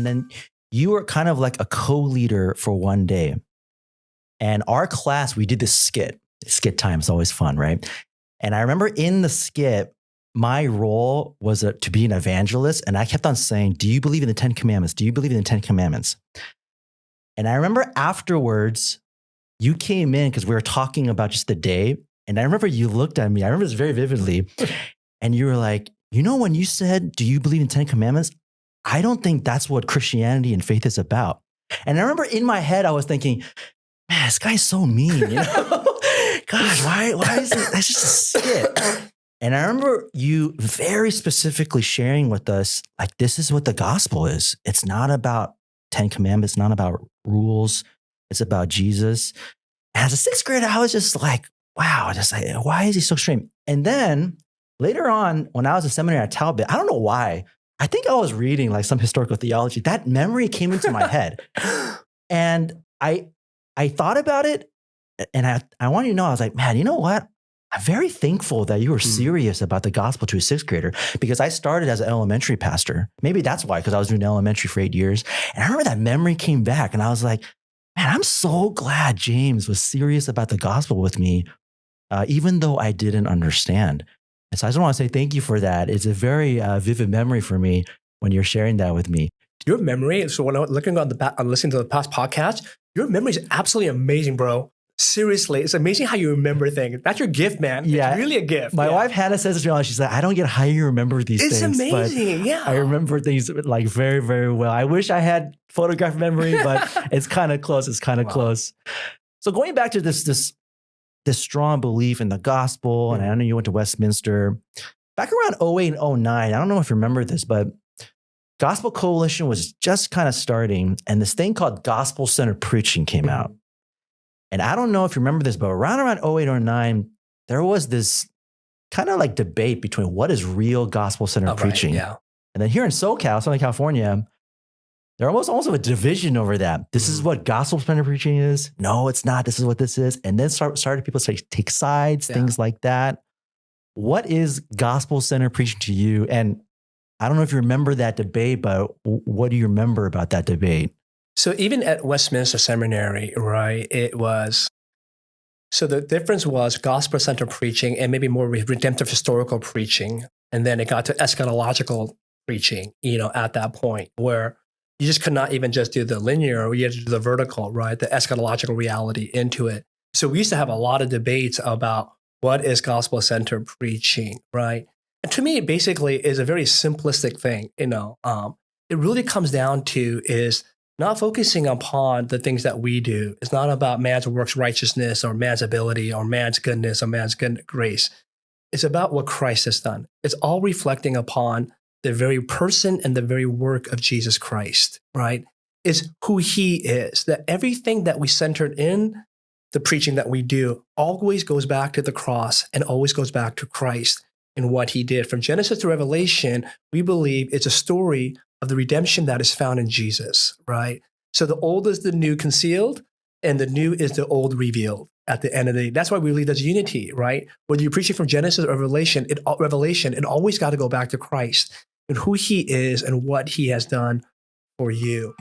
And then you were kind of like a co-leader for one day. And our class, we did this skit. Skit time is always fun, right? And I remember in the skit, my role was to be an evangelist. And I kept on saying, do you believe in the 10 commandments? Do you believe in the 10 commandments? And I remember afterwards, you came in because we were talking about just the day. And I remember you looked at me. I remember this very vividly. And you were like, when you said, do you believe in 10 commandments? I don't think that's what Christianity and faith is about. And I remember in my head, I was thinking, man, this guy's so mean. Gosh, why is it? That's just a skit. And I remember you very specifically sharing with us, like, this is what the gospel is. It's not about 10 commandments, not about rules. It's about Jesus. And as a sixth grader, I was just like, wow, just like, why is he so extreme? And then later on, when I was a seminary at Talbot, I don't know why. I think I was reading like some historical theology. That memory came into my head. And I thought about it. And I want you to know, I was like, man, you know what? I'm very thankful that you were serious about the gospel to a sixth grader, because I started as an elementary pastor. Maybe that's why, because I was doing elementary for 8 years. And I remember that memory came back and I was like, man, I'm so glad James was serious about the gospel with me, even though I didn't understand. And so I just want to say thank you for that. It's a very vivid memory for me when you're sharing that with me. Your memory, so when I'm looking on the back, I'm listening to the past podcast, your memory is absolutely amazing, bro. Seriously, it's amazing how you remember things. That's your gift, man. Yeah. It's really a gift. My wife, Hannah, says this to me. She's like, I don't get how you remember these things. It's amazing, yeah. I remember things like very, very well. I wish I had photographic memory, but it's kind of close. It's kind of close. So going back to this strong belief in the gospel, and I know you went to Westminster. Back around 2008 and 2009, I don't know if you remember this, but Gospel Coalition was just kind of starting, and this thing called gospel-centered preaching came out. And I don't know if you remember this, but around 2008 or 2009, there was this kind of like debate between what is real gospel-centered preaching. Yeah. And then here in SoCal, Southern California, there was also a division over that. This is what gospel-centered preaching is. No, it's not. This is what this is. And then started people to take sides, things like that. What is gospel-centered preaching to you? And I don't know if you remember that debate, but what do you remember about that debate? So even at Westminster Seminary, right, so the difference was gospel-centered preaching and maybe more redemptive historical preaching. And then it got to eschatological preaching, at that point where you just could not even just do the linear, you had to do the vertical, right, the eschatological reality into it. So we used to have a lot of debates about what is gospel-centered preaching, right? And to me, it basically is a very simplistic thing, It really comes down to is not focusing upon the things that we do. It's not about man's works righteousness or man's ability or man's goodness or man's grace. It's about what Christ has done. It's all reflecting upon the very person and the very work of Jesus Christ, right? It's who he is. That everything that we centered in the preaching that we do always goes back to the cross and always goes back to Christ and what he did. From Genesis to Revelation, we believe it's a story of the redemption that is found in Jesus, right? So the old is the new concealed, and the new is the old revealed at the end of the day. That's why we believe there's unity, right? Whether you're preaching from Genesis or Revelation, it always got to go back to Christ and who he is and what he has done for you.